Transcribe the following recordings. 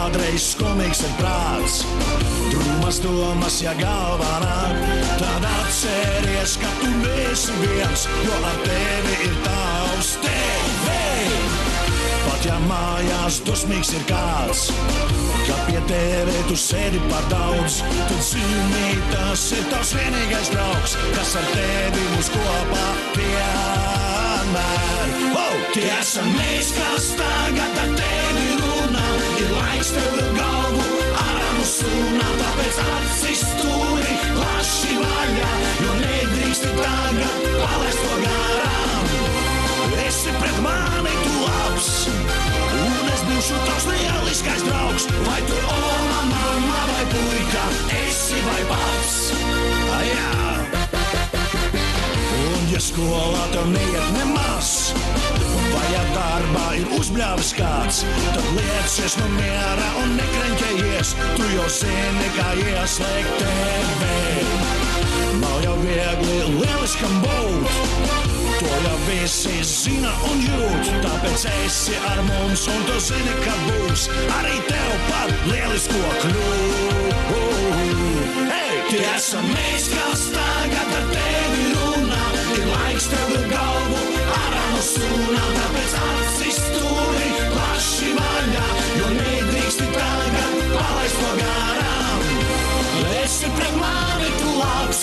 kādreiz skumīgs ir prāts. Drūmas domas, ja galvā nāk, tad atceries, ka tu neesi viens, jo ar tevi ir tavs tevi. Pat ja mājās dusmīgs ir kāds, ka pie tevi tu sēdi par daudz, tad zini, tas ir tavs vienīgais draugs, kas ar tevi būs kopā vienmēr. Tie esam mēs, kas tagad ar tevi runā, ir laiks tev galvu ārā no sunā, tāpēc acis turi plaši vaļā, jo nedrīksti tagad palaist to garām. Esi pret mani tu labs, un es būšu tavs lieliskais draugs, vai tu oma, mamma vai puika, esi vai paps. Un ja skolā tev neiet nemaz, vai ja darbā ir uzbļāvis kāds, tad liecies no miera un nekreņķējies, tu jau zini, kā ieslēgt tevi. Nav jau viegli lieliskam būt, to jau visi zina un jūt, tāpēc esi ar mums un tu zini, ka būs arī tev par lielisko kļūt. Tie esam mēs, kas tagad ar tevi runā, ir laiks tev galvu ārā no sunā, tāpēc acis turi plaši vaļā, jo nedrīksti tagad palaist to garām. Esi pret mani tu labs,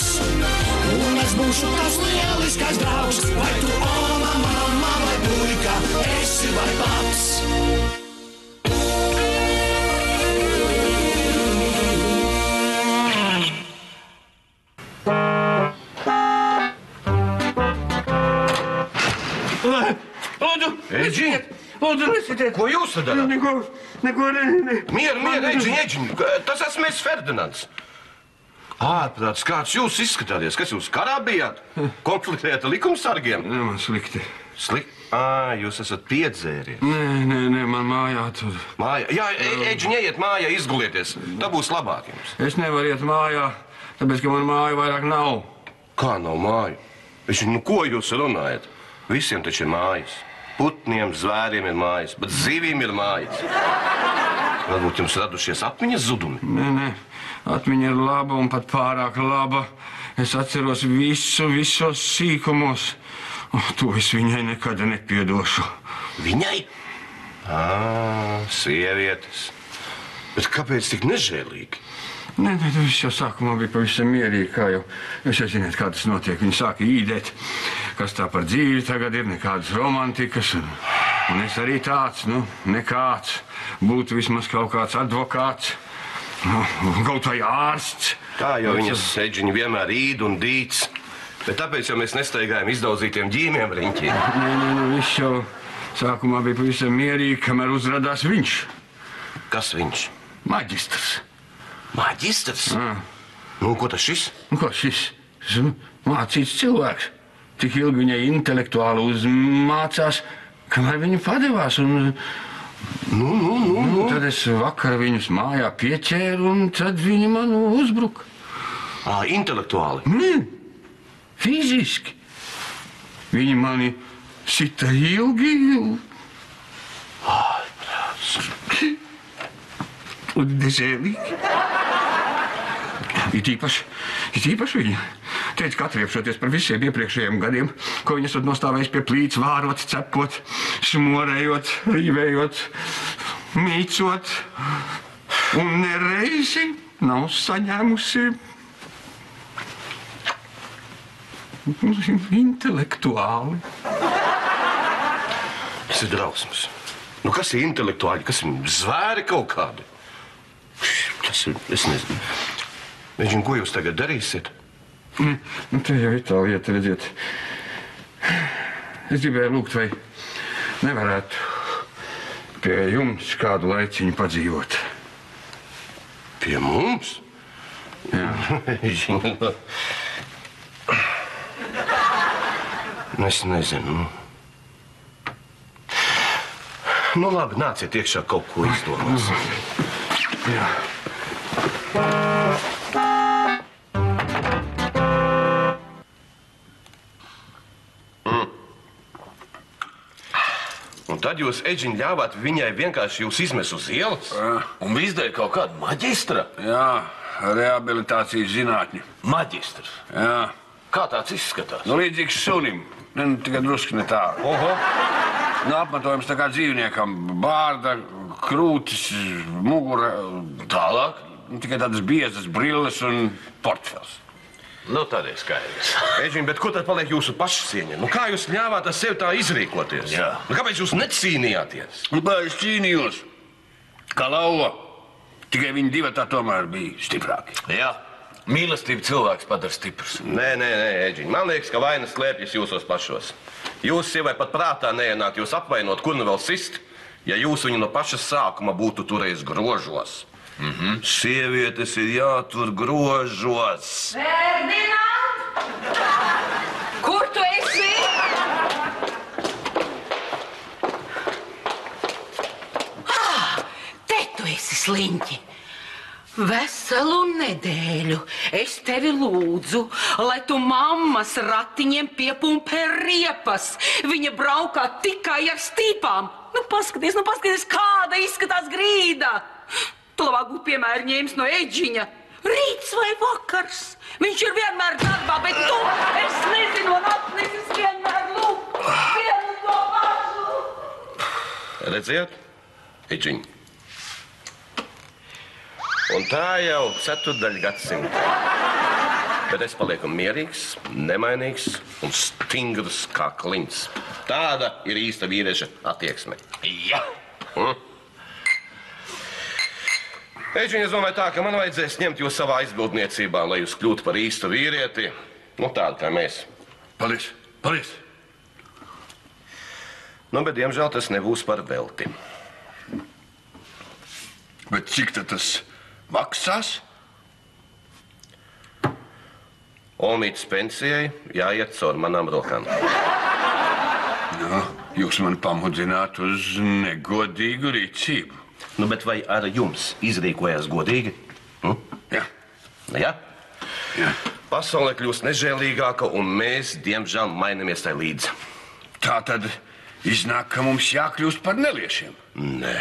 un es būšu tavs lieliskais draugs, vai tu oma, mamma vai puika, esi vai paps. Lūdzu, lūdzu, nesitiet. Ko jūs darāt? Neko, ne. Mieru, Eģiņ, tas esmu es, Ferdinands. Ārprāts, kāds jūs izskatāties? Kas jūs karā bijāt? Konfliktējāt ar likumsargiem? Nē, man slikti. Slikti? Jūs esat piedzēries. Nē, man mājā tur. Mājā? Jā, Eģiņ, ejiet mājā, izgulieties. Tā būs labāk jums. Es nevaru iet mājā, tāpēc, ka man māja vairāk nav. Kā nav māju? Ko jūs runājat? Visiem taču ir mājas. Putniem, zvēriem ir mājas, bet zivīm ir mājas. Varbūt jums radušies atmiņas zudumi? Nē, atmiņa ir laba un pat pārāk laba. Es atceros visos sīkumos. To es viņai nekad nepiedošu. Viņai? Sievietes. Bet kāpēc tik nežēlīgi? Nē, viss jau sākumā bija pavisam mierīgi, kā jau. Jūs jau zināt, kā tas notiek. Viņi sāka īdēt, kas tā par dzīvi tagad ir, nekādas romantikas. Un es arī tāds, nekāds. Būtu vismaz kaut kāds advokāts, kaut vai ārsts. Tā jau viņas Eģiņa vienmēr īd un dīts. Bet tāpēc jau mēs nestaigājam izdauzītiem ģīmiem riņķiem. Nē, viss jau sākumā bija pavisam mierīgi, kamēr uzrādās viņš. Kas viņš? Maģistrs. Maģistrs? Ko tas šis? Ko šis? Mācīts cilvēks. Tik ilgi viņai intelektuāli uzmācās, kamēr viņa padevās. Tad es vakar viņus mājā pieķēru, un tad viņi man uzbruka. Intelektuāli? Fiziski. Viņi mani sita ilgi. Un nežēlīgi. It īpaši viņa teica, ka atriepšoties par visiem iepriekšējiem gadiem, ko viņa esat nostāvējis pie plīts, vārot, cepot, šmorējot, rīvējot, mīcot, un nereizi nav saņēmusi intelektuāli. Tas ir drausmas. Kas ir intelektuāļi? Kas ir zvēri kaut kādi? Tas ir, es nezinu. Eģiņ, ko jūs tagad darīsiet? Te jau ir tā lieta, redziet. Es gribēju lūgt, vai nevarētu pie jums kādu laiciņu padzīvot. Pie mums? Jā. Eģiņ, es nezinu. Labi, nāciet iekšā, kaut ko izdomās. Jā. tad jūs, Eģiņ, ļāvāt viņai vienkārši jūs izmest uz ielas? Un izdēja kaut kādu maģistra? Jā, rehabilitācijas zinātņi. Maģistrs? Jā. Kā tāds izskatās? Nu, līdzīgs sunim. Tikai drusku ne tā. Oho! Nu, apmetojums tā kā dzīvniekam. Bārda, krūtis, mugura. Tālāk? Tikai tādas biezas brilles un portfels. Nu, tad ir skaidrs. Eģiņ, bet ko tad paliek jūsu pašcieņa? Nu, kā jūs ļāvāt ar sevi tā izrīkoties? Jā. Nu, kāpēc jūs necīnījāties? Nu, kā es cīnījos? Kā lauva. Tikai viņi divi tā tomēr bija stiprāki. Jā. Mīlestība cilvēks padara stiprs. Nē, Eģiņ. Man liekas, ka vaina slēpjas jūsos pašos. Jūs sievai pat prātā neienāk jūs apvainot, kur nu vēl sist, ja jūs viņu no paša sākuma būtu turējis grožos. Sievietes ir jātur grožos. Ferdinand! Kur tu esi? Te tu esi, sliņķi. Veselu nedēļu es tevi lūdzu, lai tu mammas ratiņiem piepumpē riepas. Viņa braukā tikai ar stīpām. Nu, paskaties, kāda izskatās grīda. Tu labāk būtu piemēru ņēmis no Eģiņa. Rīts vai vakars. Viņš ir vienmēr darbā, bet tu, es nezinu, un atnesis vienmēr lūk. Vienu to pašu. Redziet, Eģiņ. Un tā jau 4. gadsimta. Bet es palieku mierīgs, nemainīgs un stingrs kā klints. Tāda ir īsta vīrieša attieksme. Jā. Eģiņ, es domāju tā, ka man vajadzēs ņemt jūs savā aizbildniecībā, lai jūs kļūtu par īstu vīrieti. Nu, tādu kā mēs. Paldies, paldies. Nu, bet, diemžēl, tas nebūs par velti. Bet cik tad tas maksās? Omītas pensijai jāiet caur manām rokām. Nu, jūs mani pamudzināt uz negodīgu rīcību. Nu, bet vai ar jums izrīkojās godīgi? Jā. Jā? Jā. Pasaulē kļūst nežēlīgāka, un mēs, diemžēl, mainamies tai līdzi. Tā tad iznāk, ka mums jākļūst par neliešiem. Nē,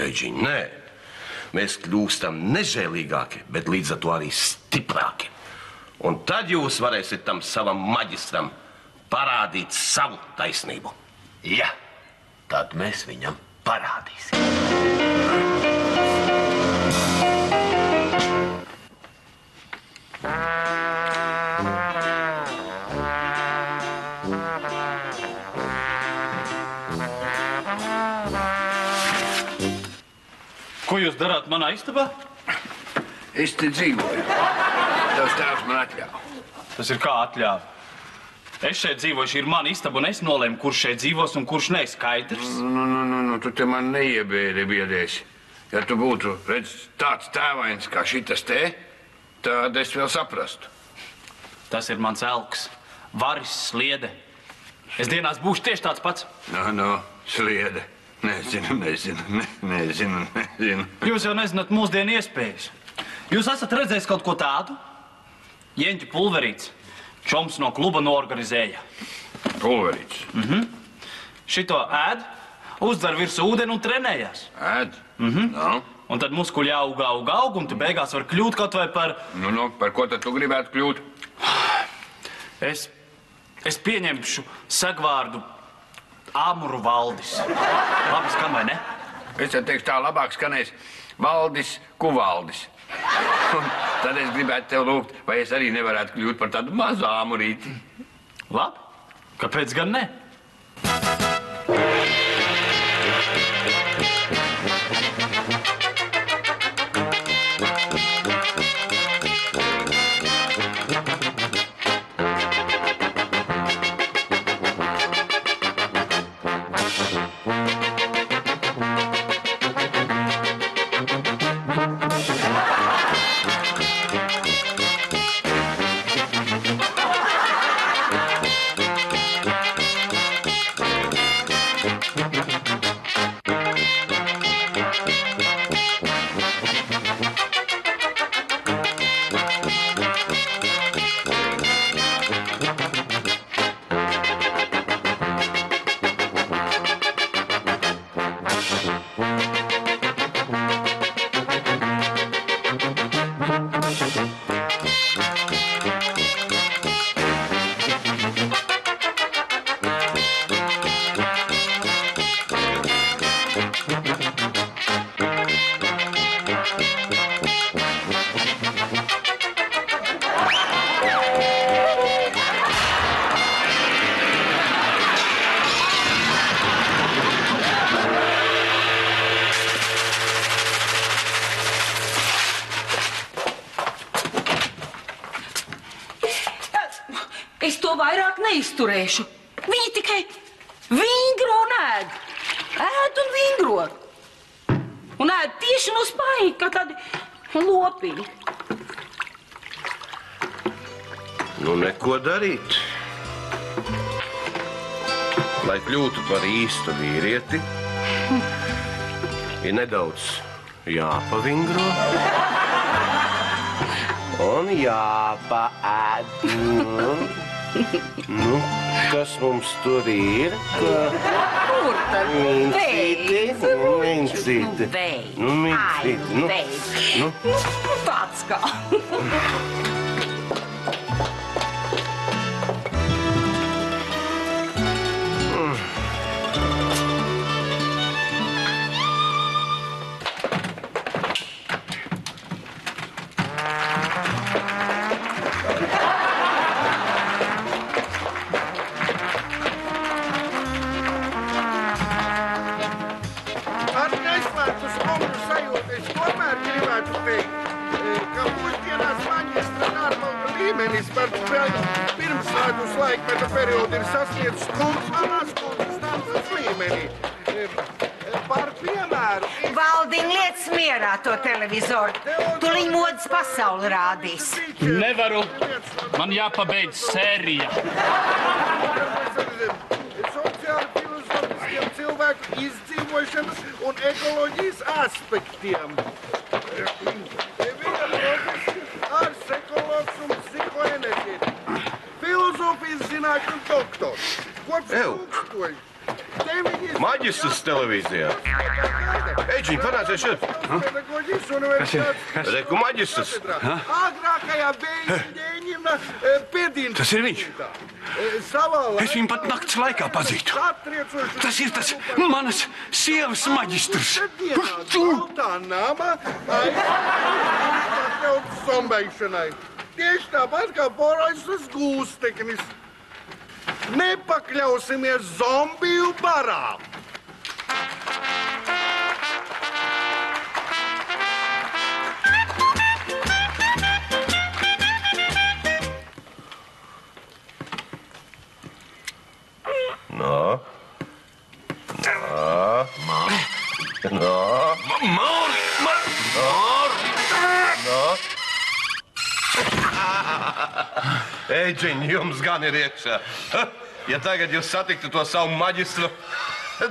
Eģiņ, nē. Mēs kļūstam nežēlīgāki, bet līdz ar to arī stiprāki. Un tad jūs varēsiet tam savam maģistram parādīt savu taisnību. Jā. Tad mēs viņam parādīsim. Ko jūs darāt manā istabā? Es te dzīvoju. Tavs tēvs man atļāva. Tas ir kā atļāva. Es šeit dzīvoju, šī ir mana istaba, un es nolēmu, kurš šeit dzīvos un kurš ne. Skaidrs? Nu, tu te man neiebēdi biedēsi. Ja tu būtu, redz, tāds tēvains kā šitas te, tad es vēl saprastu. Tas ir mans elks. Varis Sliede. Es dienās būšu tieši tāds pats. No, Sliede. Nezinu. Jūs jau nezināt mūsdienu iespējas. Jūs esat redzējis kaut ko tādu? Jeņķu pulverīts. Čoms no kluba noorganizēja. Pulverīts? Šito ēd, uzdzer virs ūdeni un trenējās. Ēd? No. Un tad muskuļi aug, un tu beigās var kļūt kaut vai par... Nu, par ko tad tu gribētu kļūt? Es pieņemšu sagvārdu Āmuru Valdis. Labi skan, vai ne? Es te teikšu, tā labāk skanēs Valdis Kuvaldis. Un tad es gribētu tev lūgt, vai es arī nevarētu kļūt par tādu mazu āmurīti. Labi. Kāpēc gan ne? neizturēšu. Viņi tikai vingro un ēd. Ēd un vingro. Un ēd tieši no spaiņa, kā tādi lopiņi. Nu, neko darīt. Lai kļūtu par īstu vīrieti, ir nedaudz jāpavingro un jāpaēd. Nu, kas mums tur ir? Kur tad? Mincīti. Nu, mincīti. Nu, tāds kā. Pirmsādus laikmeta periodu ir sasniedzis konstantās konstantas līmenī. Par piemēru... Valdiņ, liec mierā to televizoru. Tuliņ modas pasauli rādīs. Nevaru. Man jāpabeidz sērija. Sociāli filozofiskiem cilvēku izdzīvošanas un ekoloģijas aspektiem. Viņa profesija ārsts, ekologs un psihoenerģētiķis. Filozofijas zinātņu doktors. Kopš 1990. Maģistrs televīzijā. Eģiņ, panāciet šeit. Pedagoģijas universitātes. Reku maģistrs. Agrākajā Bēņģina pēdījuma. Tas ir viņš. Es viņu pat nakts laikā pazītu. Tas ir tas manas sievas maģistrs. Tā nama aizpildīt zombēšanai. Tieši tāpat kā Boraisas gūsteknis. Nepakļausimies zombiju barām. Eģiņ, jums gan ir iekšā. Ja tagad jūs satiktu to savu maģistru,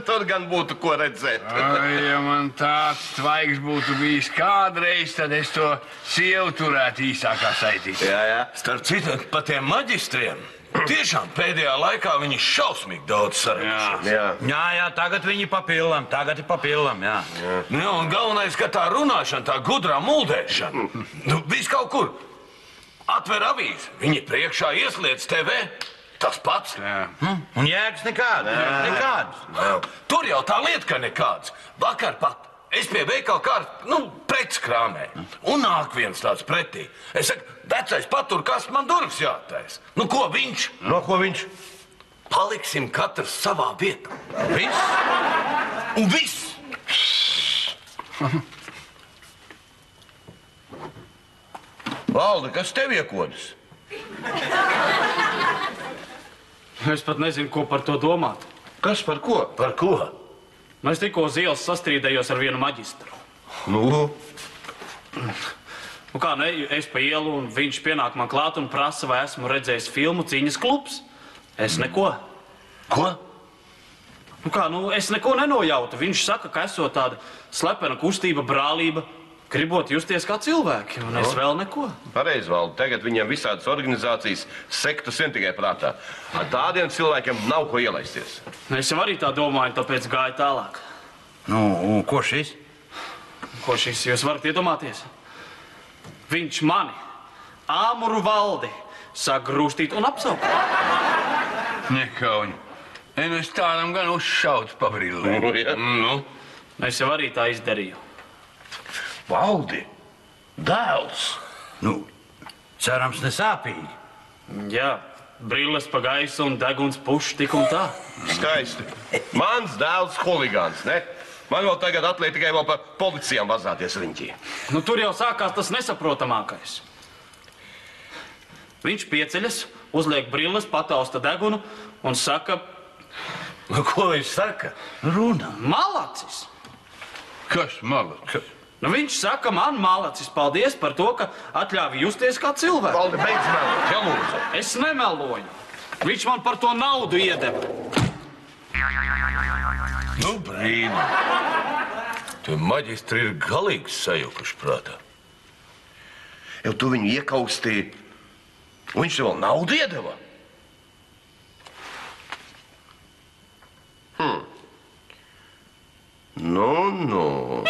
tur gan būtu ko redzēt. Ai, ja man tāds tvaiks būtu bijis kādreiz, tad es to sievu turētu īsākā saitīt. Jā. Starp citu, pa tiem maģistriem. Tiešām pēdējā laikā viņi šausmīgi daudz sarežģījušies. Jā, tagad viņi papillam, jā. Nu, un galvenais, ka tā runāšana, tā gudrā muldēšana, viss kaut kur. Atver avīzi, viņi priekšā ieslēdz TV, tas pats. Un jēgas nekādas. Tur jau tā lieta, ka nekāds. Vakar pat es pie veikala kārt, prets krāmēju. Un nāk viens tāds pretī. Es saku, vecais patur, kas man durvis jātais. Ko viņš? Ko viņš? Paliksim katrs savā vietā. Viss? Un viss! Valdi, kas tev iekodas? Es pat nezinu, ko par to domāt. Kas par ko? Par ko? Es tikko uz ielas sastrīdējos ar vienu maģistru. Es pa ielu, un viņš pienāk man klāt un prasa, vai esmu redzējis filmu Cīņas klubs. Es neko. Ko? Es neko nenojautu. Viņš saka, ka esot tāda slepena kustība, brālība, gribot justies kā cilvēki, un es vēl neko. Pareizi, Valdi, tagad viņiem visādas organizācijas sektas vien tikai prātā. Ar tādiem cilvēkiem nav ko ielaisties. Es jau arī tā domāju, tāpēc gāju tālāk. Ko šis? Ko šis jūs varat iedomāties? Viņš mani, āmuru Valdi, sāk grūstīt un apsaukt. Nekauņu. Es tādam gan uzšauts pa brillē. Es jau arī tā izdarīju. Valdi, dēls. Cerams, nesāpīgi. Jā, brilles pa gaisu un deguns puš tik un tā. Skaisti. Mans dēls huligāns, ne? Man vēl tagad atliek tikai vēl pa policijām vazāties riņķī. Tur jau sākās tas nesaprotamākais. Viņš pieceļas uzliek brilles, patausta degunu un saka... Ko viņš saka? Runā. Malacis. Kas malacis? Viņš saka man, malacis, paldies par to, ka atļāvi justies kā cilvēks. Valdi, beidz melot, ja lūdzu. Es nemeloju. Viņš man par to naudu iedeva. Nu, brīnum. Tie maģistri ir galīgi sajukuši prātā. Jau tu viņu iekaustīji, un viņš tev vēl naudu iedeva? Nu.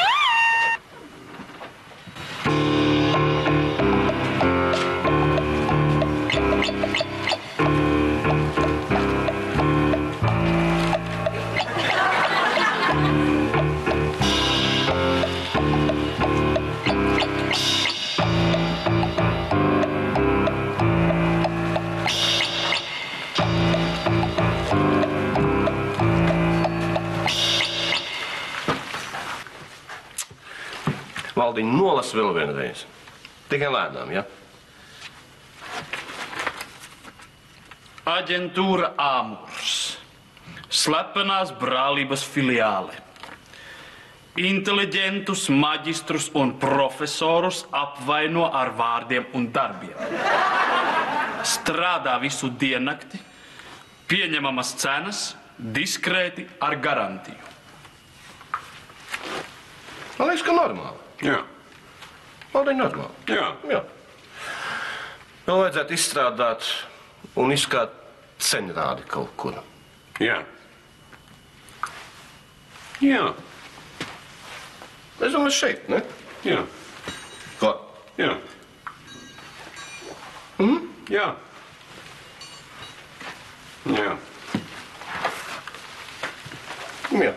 Valdiņ, nolas vēl vienreiz. Tikai lēnām, ja? Aģentūra Āmurs. Slepenās brālības filiāle. Inteliģentus, maģistrus un profesorus apvaino ar vārdiem un darbiem. Strādā visu diennakti, pieņemamas cenas, diskrēti ar garantiju. Man liekas, ka normāli. Jā. Valdiņ, normāli. Jā. Vēl vajadzētu izstrādāt un izskāt ceņrādi kaut kur. Jā. Es domāju, šeit, ne? Jā. Ko? Jā. Jā. Jā. Jā.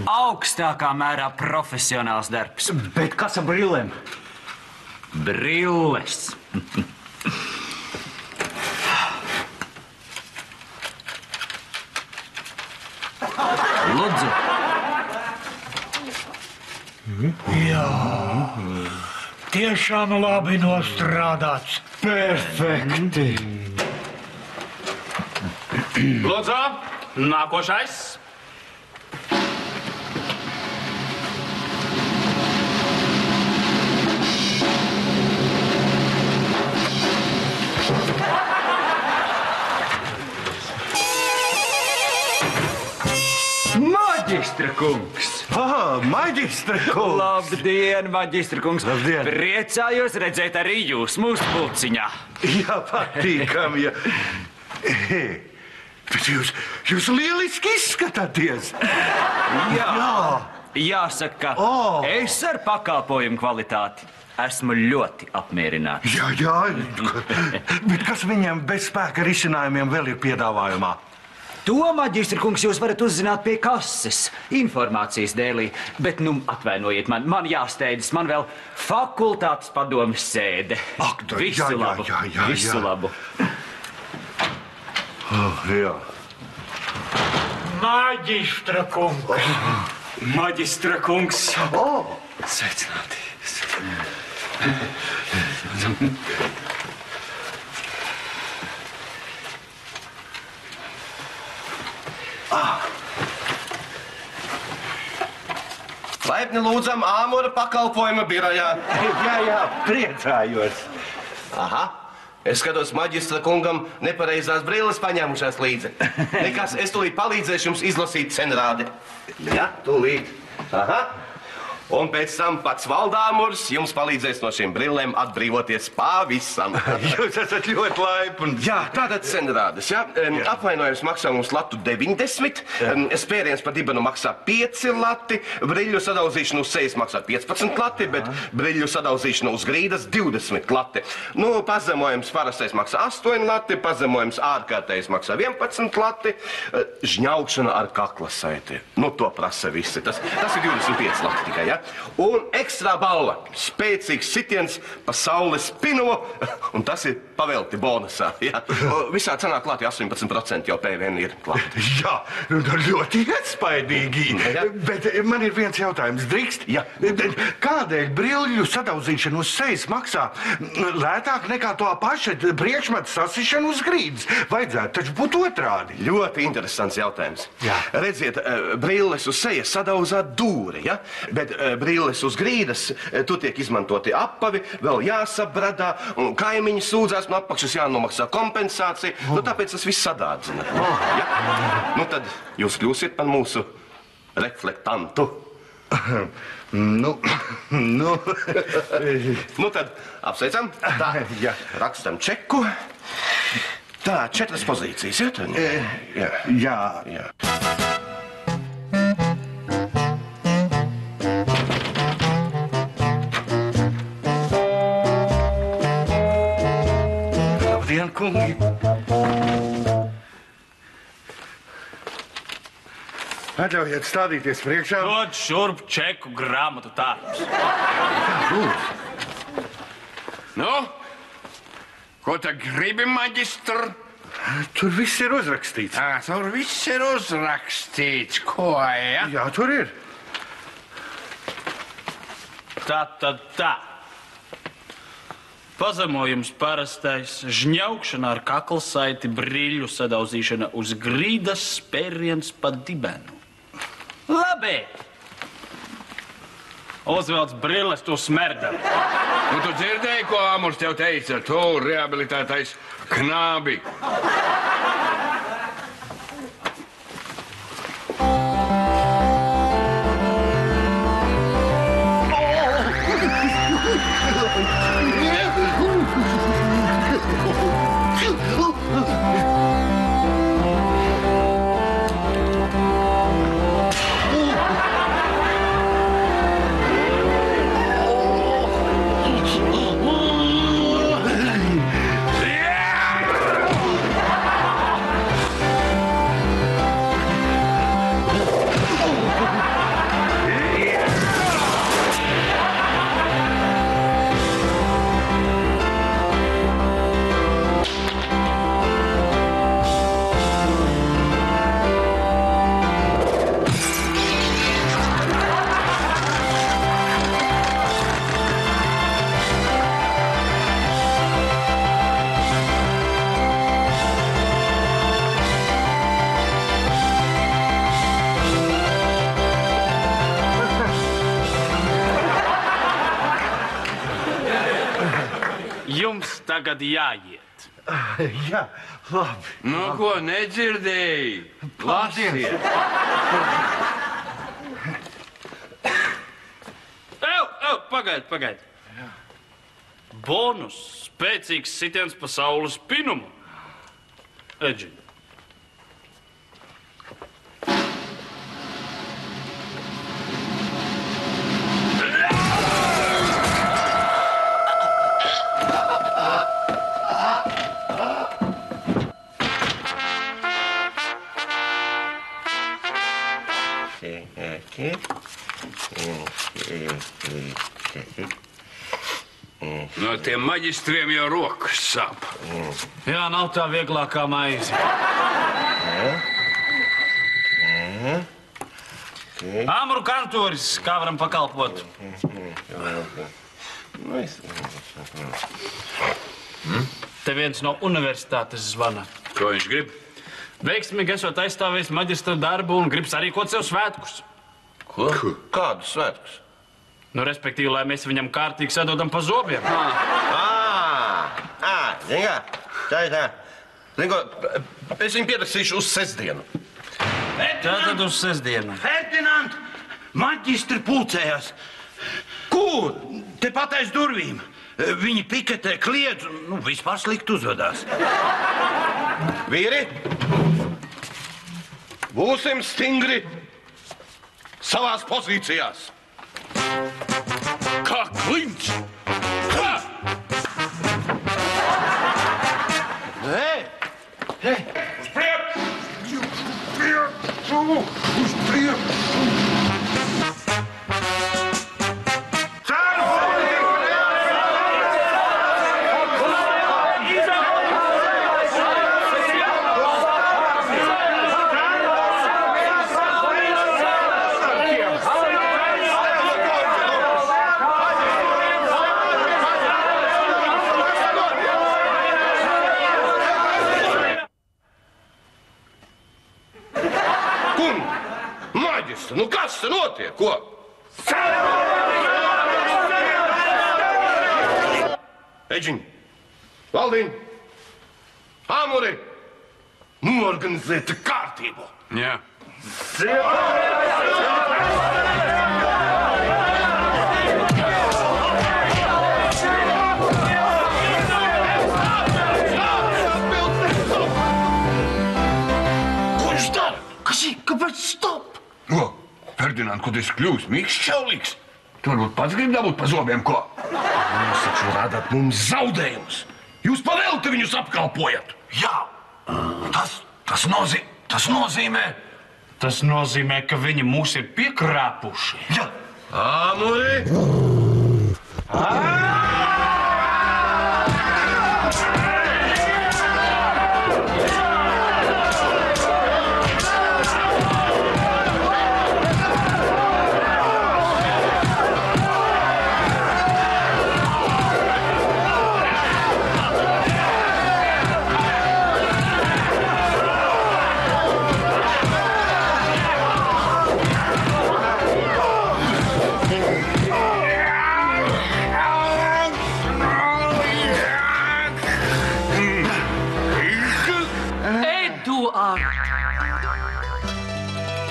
Augstākā mērā profesionāls darbs. Bet kas ar brillēm? Brilles. Lūdzu. Jā. Tiešām labi nostrādāts. Perfekti. Lūdzu, nākošais. Maģistra kungs! Maģistra kungs! Labdien, maģistra kungs! Labdien! Priecājos redzēt arī jūs mūsu pulciņā. Jā, patīkam, ja. Bet jūs lieliski izskatāties! Jā. Jāsaka, es ar pakalpojumu kvalitāti esmu ļoti apmierināts. Jā. Bet kas viņiem bez spēka risinājumiem vēl ir piedāvājumā? To, maģistra kungs, jūs varat uzzināt pie kases, informācijas dēlī. Bet, atvainojiet man jāsteidzas, man vēl fakultātes padomes sēde. Ak, visu labu. Visu labu. Jā. Maģistra kungs. Maģistra kungs. Sveicināti. Laipni lūdzam Āmura pakalpojuma birojā. Jā, priecājos. Aha, es skatos, maģistra kungam nepareizās brilles paņēmušās līdzi. Nekas, es tūlīt palīdzēšu jums izlasīt cenrādi. Jā, tūlīt. Aha. Un pēc tam pats Valdāmurs jums palīdzēs no šiem brillēm atbrīvoties pavisam. Jūs esat ļoti laipni. Jā, tātad senrādes, jā. Apvainojums maksā mums latu 90, spēriens pa dibenu maksā 5 lati, briļu sadauzīšanu uz sejas maksā 15 lati, bet briļu sadauzīšanu uz grīdas 20 lati. Nu, pazemojums parastais maksā 8 lati, pazemojums ārkārtējs maksā 11 lati, žņaukšana ar kakla saiti. Nu, to prasa visi. Tas ir 25 lati tikai, jā. Un ekstra balva, spēcīgs sitiens pa saules pinumu, un tas ir pavelti bonusā. Jā. Visā cenā klāti 18% jau PVN ir klāti. Jā, nu, ļoti iespaidīgi. Bet man ir viens jautājums. Drīkst? Jā. Kādēļ brilļu sadauzīšana uz sejas maksā lētāk nekā to pašu priekšmetu sasišanu uz grīdas? Vajadzētu taču būt otrādi. Ļoti interesants jautājums. Jā. Redziet, brilles uz sejas sadauzā dūri, ja? Bet brilles uz grīdas, tur tiek izmantoti apavi, vēl jāsabradā, un kaimiņi sūdzās, no apakšas jānomaksā kompensācija, nu tāpēc tas viss sadārdzina. Ja? Nu tad jūs kļūsiet par mūsu reflektantu. Nu. Nu tad apsveicam, tā, Jā. rakstam čeku. Tā, 4 pozīcijas, ja? Tad? Jā. Jā. Labdien, kungi! Atļaujiet stādīties priekšā. Dod šurp čeku grāmatu tārps. Nu? Ko tu gribi, maģistr? Tur viss ir uzrakstīts. Tur viss ir uzrakstīts. Ko, ja? Jā, tur ir. Tā. Pazemojums parastais, žņaukšana ar kakla saiti, briļu sadauzīšana uz grīdas, spēriens pa dibenu. Labi! Uzvelc brilles, tu smerda. Nu, tu dzirdēji, ko Āmurs tev teica? Tu rehabilitētais knābi. Jums tagad jāiet. Jā, labi. Nu, ko nedzirdēji? Lasiet. Pagaid. Bonus, spēcīgs sitiens pa saules pinumu. Edži. No tiem maģistriem jau rokas sāp. Jā, nav tā vieglākā maize. Āmuru kantoris, kā varam pakalpot? Te viens no universitātes zvana. Ko viņš grib? Veiksmīgi esot aizstāvējis maģistra darbu un grib sarīkot sev svētkus. Ko? Kādus svētkus? Nu, respektīvi, lai mēs viņam kārtīgi sadodam pa zobiem. Zini kā? Tā. Zini ko, es viņu pierakstīšu uz sestdienu. Tātad uz sestdienu. Ferdinand, maģistri pulcējās. Kur? Tepat aiz durvīm. Viņi piketē kliedz un vispār slikti uzvedās. Vīri, būsim stingri savās pozīcijās. Kā klints! Kā? Uz priekšu! Uz priekšu! Nu kas te notiek? Ko? Eģiņ, Valdiņ, Āmuri, norganizēt kārtību. Jā. Ko viņš dara? Kāpēc stop? Ko? Ferdinand, ko tu esi kļūst? Mikšķis šaulīgs. Tu varbūt pats grib dabūt pa zobiem, ko? Jūs taču radat mums zaudējumus. Jūs pavelti viņus apkalpojat. Jā, tas nozīmē... Tas nozīmē, ka viņi mūs ir piekrāpuši. Jā. Āmuri!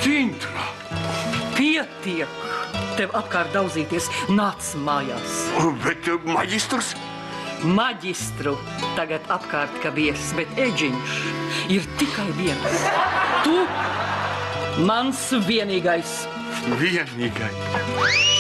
Cintra! Pietiek! Tev apkārt daudzīties, nāc mājās. Bet maģistrs? Maģistru tagad apkārt kā viesis, bet Eģiņš ir tikai viens. Tu, mans vienīgais. Vienīgais.